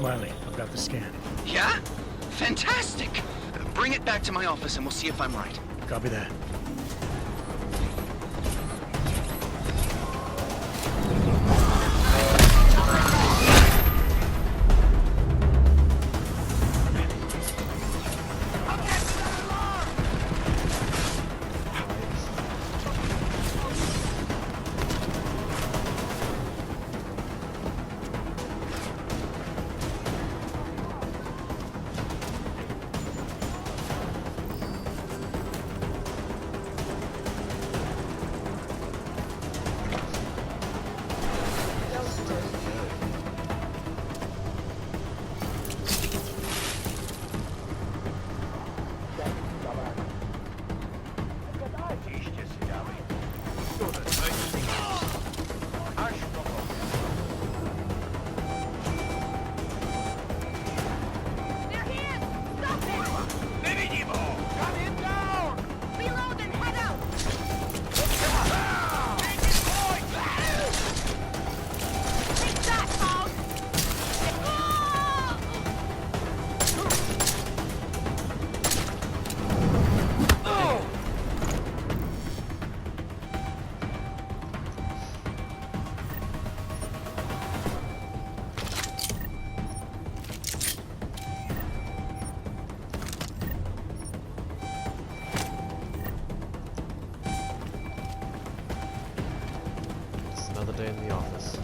Smiley, I've got the scan. Yeah? Fantastic! Bring it back to my office and we'll see if I'm right. Copy that. Another day in the office.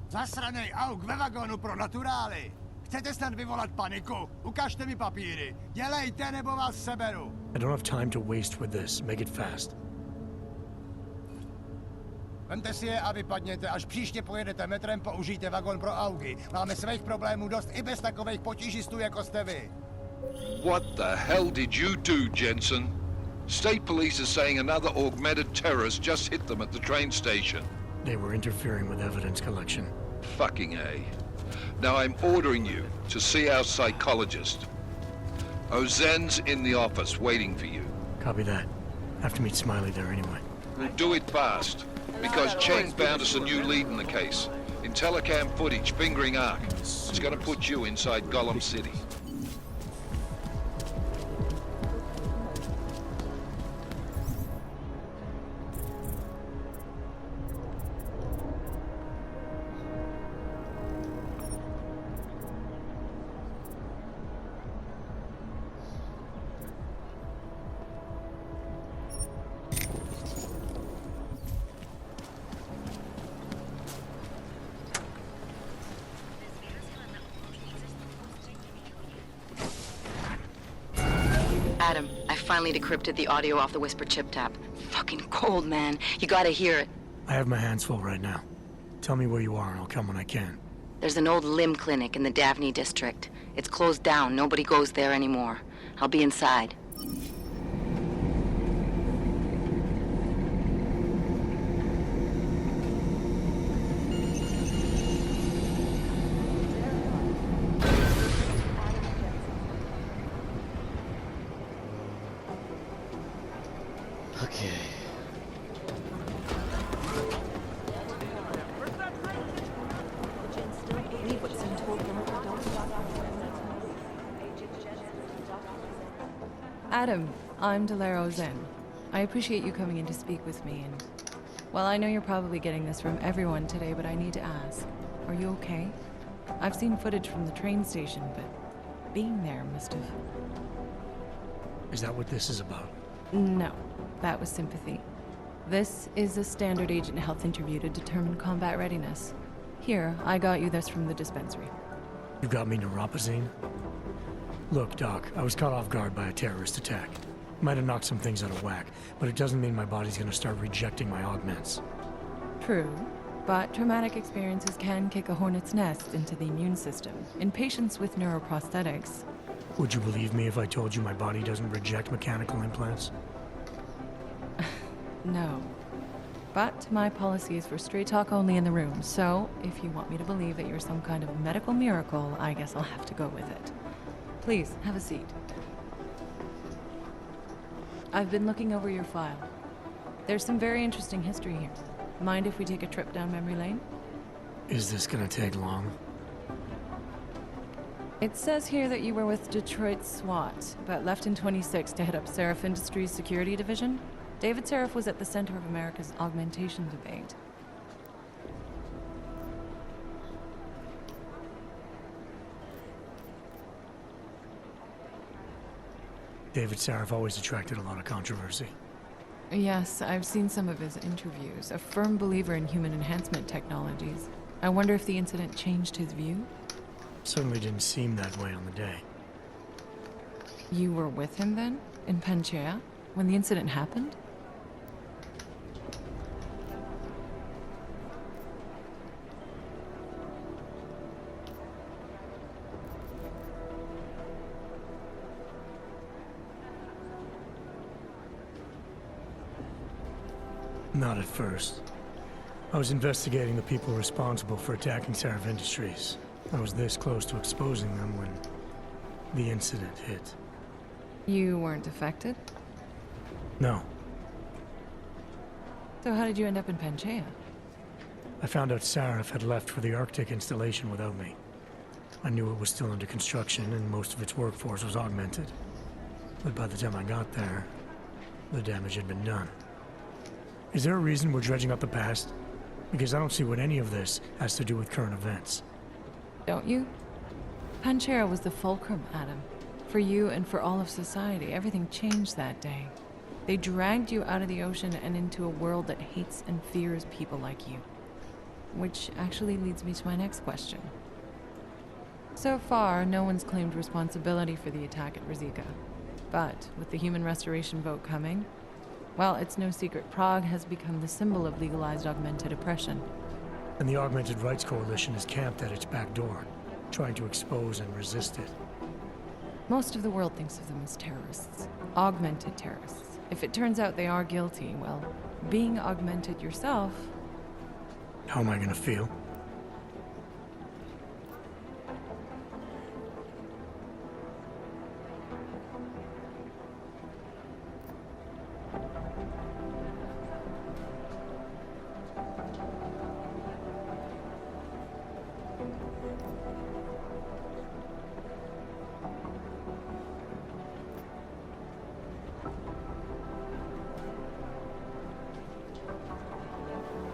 Zasranej auk ve vagonu pro naturály! Chcete snad vyvolat paniku? Ukažte mi papíry. Dělejte, nebo vás seberu. I don't have time to waste with this. Make it fast. Vemte si je a vypadněte. Až příště pojedete metrem, použijte vagon pro augy. Máme svých problémů dost i bez takových potížistů, jako jste vy. What the hell did you do, Jensen? State police are saying another augmented terrorist just hit them at the train station. They were interfering with evidence collection. Fucking A. Now I'm ordering you to see our psychologist. Ozen's in the office waiting for you. Copy that. Have to meet Smiley there anyway. We'll do it fast, because Cheng found us a new lead in the case. In telecam footage fingering Ark. It's gonna put you inside Gollum City. Adam, I finally decrypted the audio off the Whisper chip tap. Fucking cold, man. You gotta hear it. I have my hands full right now. Tell me where you are and I'll come when I can. There's an old limb clinic in the Daphne district. It's closed down. Nobody goes there anymore. I'll be inside. Okay. Adam, I'm Delaro Zen. I appreciate you coming in to speak with me, and well, I know you're probably getting this from everyone today, but I need to ask, are you okay? I've seen footage from the train station, but being there must have... Is that what this is about? No, that was sympathy. This is a standard agent health interview to determine combat readiness. Here, I got you this from the dispensary. You got me neuropazine? Look, Doc, I was caught off guard by a terrorist attack. Might have knocked some things out of whack, but it doesn't mean my body's gonna start rejecting my augments. True, but traumatic experiences can kick a hornet's nest into the immune system. In patients with neuroprosthetics, Would you believe me if I told you my body doesn't reject mechanical implants? no. But my policy is for straight talk only in the room, so if you want me to believe that you're some kind of medical miracle, I guess I'll have to go with it. Please, have a seat. I've been looking over your file. There's some very interesting history here. Mind if we take a trip down memory lane? Is this gonna take long? It says here that you were with Detroit SWAT, but left in 26 to head up Seraph Industries' security division. David Seraph was at the center of America's augmentation debate. David Seraph always attracted a lot of controversy. Yes, I've seen some of his interviews. A firm believer in human enhancement technologies. I wonder if the incident changed his view? Certainly didn't seem that way on the day. You were with him then? In Panchea? When the incident happened? Not at first. I was investigating the people responsible for attacking Seraph Industries. I was this close to exposing them when the incident hit. You weren't affected? No. So how did you end up in Panchea? I found out Seraph had left for the Arctic installation without me. I knew it was still under construction and most of its workforce was augmented. But by the time I got there, the damage had been done. Is there a reason we're dredging up the past? Because I don't see what any of this has to do with current events. Don't you? Panchea was the fulcrum, Adam. For you and for all of society, everything changed that day. They dragged you out of the ocean and into a world that hates and fears people like you. Which actually leads me to my next question. So far, no one's claimed responsibility for the attack at Rizika. But with the human restoration vote coming, well, it's no secret Prague has become the symbol of legalized augmented oppression. And the Augmented Rights Coalition is camped at its back door, trying to expose and resist it. Most of the world thinks of them as terrorists. Augmented terrorists. If it turns out they are guilty, well, being augmented yourself... How am I gonna feel?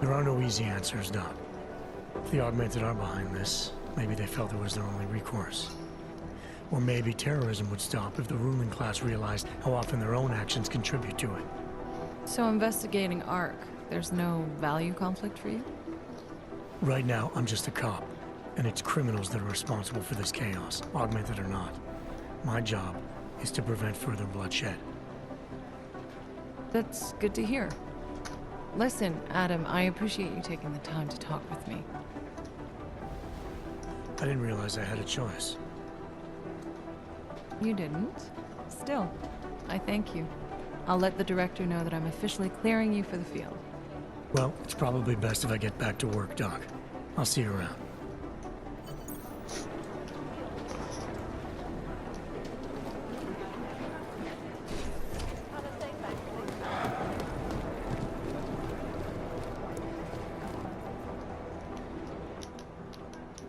There are no easy answers, Doc. If the Augmented are behind this, maybe they felt it was their only recourse. Or maybe terrorism would stop if the ruling class realized how often their own actions contribute to it. So investigating ARC, there's no value conflict for you? Right now, I'm just a cop, and it's criminals that are responsible for this chaos, augmented or not. My job is to prevent further bloodshed. That's good to hear. Listen, Adam, I appreciate you taking the time to talk with me. I didn't realize I had a choice. You didn't? Still, I thank you. I'll let the director know that I'm officially clearing you for the field. Well, it's probably best if I get back to work, Doc. I'll see you around.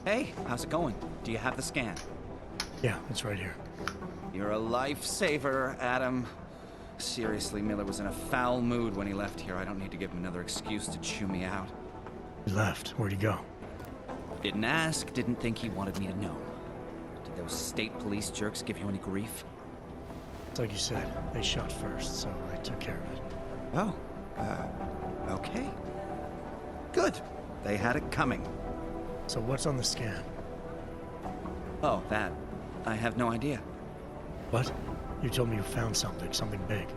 Hey, how's it going? Do you have the scan? Yeah, it's right here. You're a lifesaver, Adam. Seriously, Miller was in a foul mood when he left here. I don't need to give him another excuse to chew me out. He left. Where'd he go? Didn't ask, didn't think he wanted me to know. Did those state police jerks give you any grief? It's like you said, they shot first, so I took care of it. Oh, okay. Good. They had it coming. So what's on the scan? Oh, that. I have no idea. What? You told me you found something big.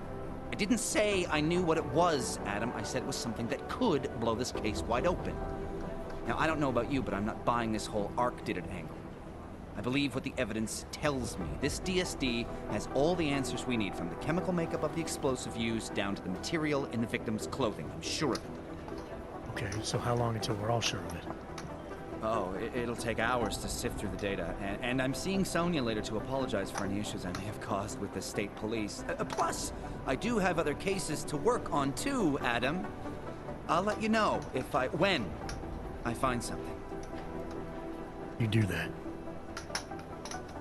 I didn't say I knew what it was, Adam. I said it was something that could blow this case wide open. Now, I don't know about you, but I'm not buying this whole Ark did it angle. I believe what the evidence tells me. This DSD has all the answers we need, from the chemical makeup of the explosive used down to the material in the victim's clothing. I'm sure of it. Okay, so how long until we're all sure of it? Oh, it'll take hours to sift through the data, and I'm seeing Sonia later to apologize for any issues I may have caused with the state police. Plus, I do have other cases to work on too, Adam. I'll let you know when I find something. You do that.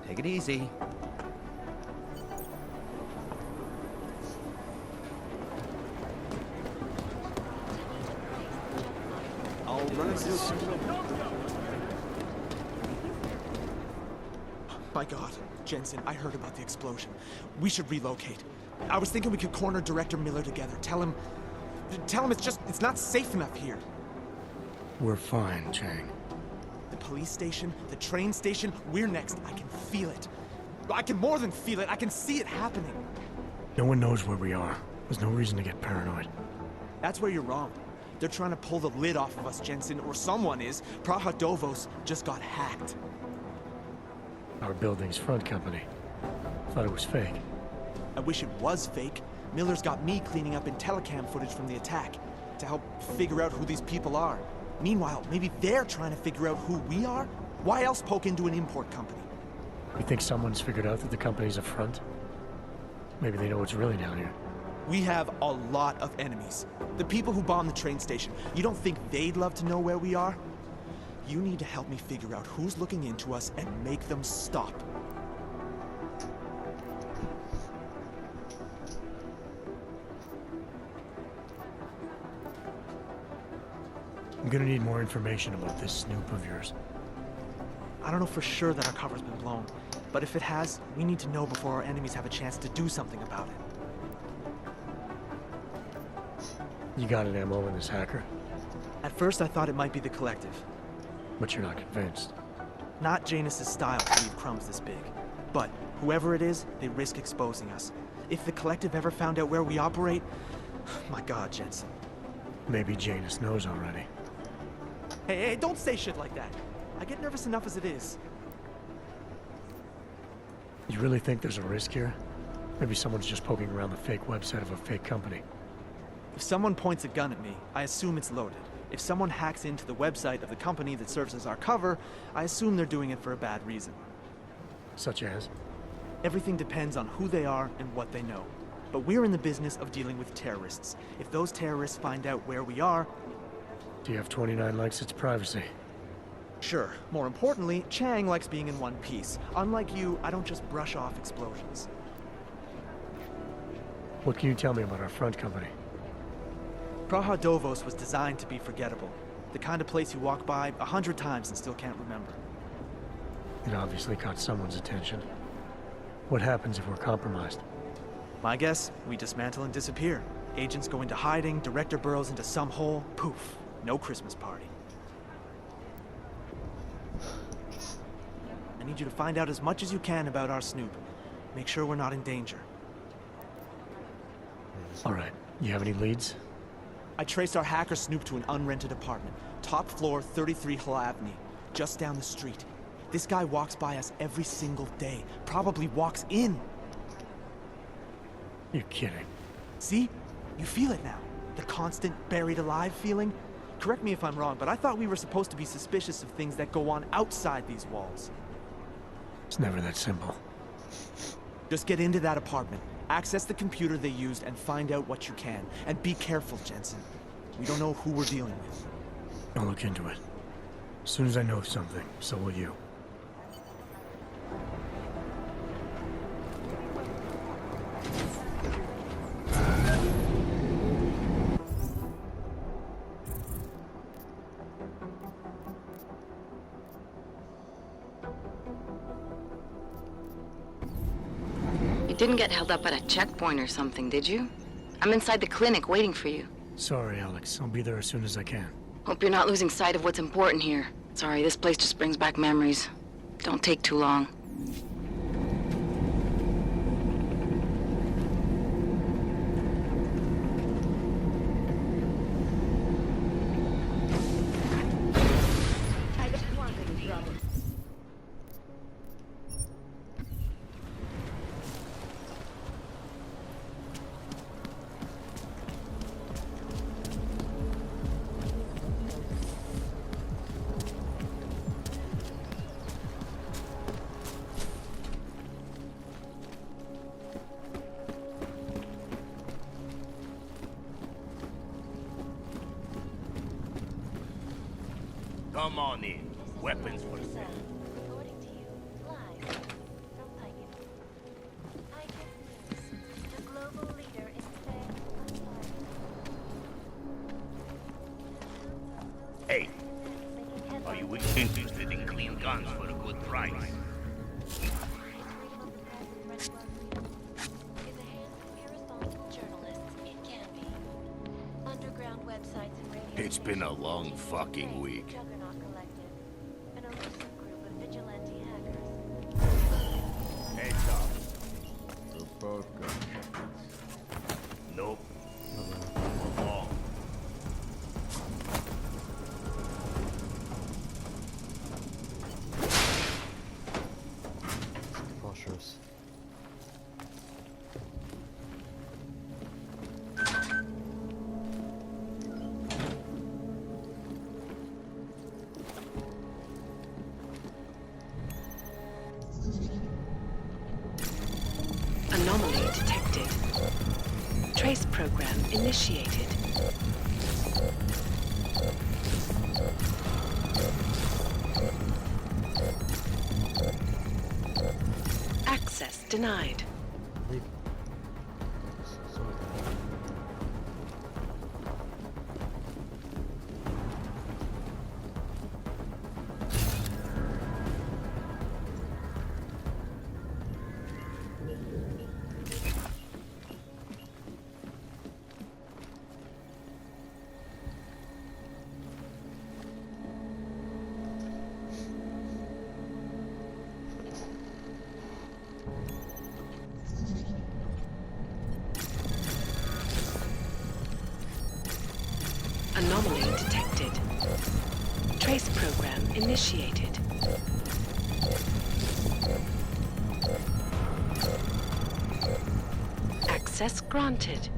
Take it easy. I'll run it through. My God, Jensen, I heard about the explosion. We should relocate. I was thinking we could corner Director Miller together. Tell him it's not safe enough here. We're fine, Chang. The police station, the train station, we're next. I can feel it. I can more than feel it. I can see it happening. No one knows where we are. There's no reason to get paranoid. That's where you're wrong. They're trying to pull the lid off of us, Jensen, or someone is. Praha Dovos just got hacked. Our building's front company. Thought it was fake. I wish it was fake. Miller's got me cleaning up IntelliCam footage from the attack to help figure out who these people are. Meanwhile, maybe they're trying to figure out who we are? Why else poke into an import company? You think someone's figured out that the company's a front? Maybe they know what's really down here. We have a lot of enemies. The people who bombed the train station. You don't think they'd love to know where we are? You need to help me figure out who's looking into us and make them stop. I'm gonna need more information about this snoop of yours. I don't know for sure that our cover's been blown, but if it has, we need to know before our enemies have a chance to do something about it. You got an MO in this hacker, At first I thought it might be the Collective. but you're not convinced. Not Janus's style to leave crumbs this big. But whoever it is, they risk exposing us. If the Collective ever found out where we operate... My God, Jensen. Maybe Janus knows already. Hey, don't say shit like that. I get nervous enough as it is. You really think there's a risk here? Maybe someone's just poking around the fake website of a fake company. If someone points a gun at me, I assume it's loaded. If someone hacks into the website of the company that serves as our cover, I assume they're doing it for a bad reason. Such as? Everything depends on who they are and what they know. But we're in the business of dealing with terrorists. If those terrorists find out where we are... TF-29 likes its privacy. Sure. More importantly, Chang likes being in one piece. Unlike you, I don't just brush off explosions. What can you tell me about our front company? Praha Dovos was designed to be forgettable. The kind of place you walk by 100 times and still can't remember. It obviously caught someone's attention. What happens if we're compromised? My guess, we dismantle and disappear. Agents go into hiding, Director burrows into some hole, poof, no Christmas party. I need you to find out as much as you can about our snoop. Make sure we're not in danger. All right, you have any leads? I traced our hacker snoop to an unrented apartment. Top floor, 33 Hull Avenue. Just down the street. This guy walks by us every single day. Probably walks in. You're kidding. See? You feel it now. The constant buried alive feeling. Correct me if I'm wrong, but I thought we were supposed to be suspicious of things that go on outside these walls. It's never that simple. Just get into that apartment. Access the computer they used and find out what you can. And be careful, Jensen. We don't know who we're dealing with. I'll look into it. As soon as I know something, so will you. You didn't get held up at a checkpoint or something, did you? I'm inside the clinic waiting for you. Sorry, Alex. I'll be there as soon as I can. Hope you're not losing sight of what's important here. Sorry, this place just brings back memories. Don't take too long. Come on in. Weapons for sale. Reporting to you live from Pike. News, the global leader in fair Hey, are you interested in clean guns for a good price? It's been a long fucking week. Heads up. We're both gonna. Nope. Wrong. Preposterous. Anomaly detected. Trace program initiated. Access denied. Anomaly detected. Trace program initiated. Access granted.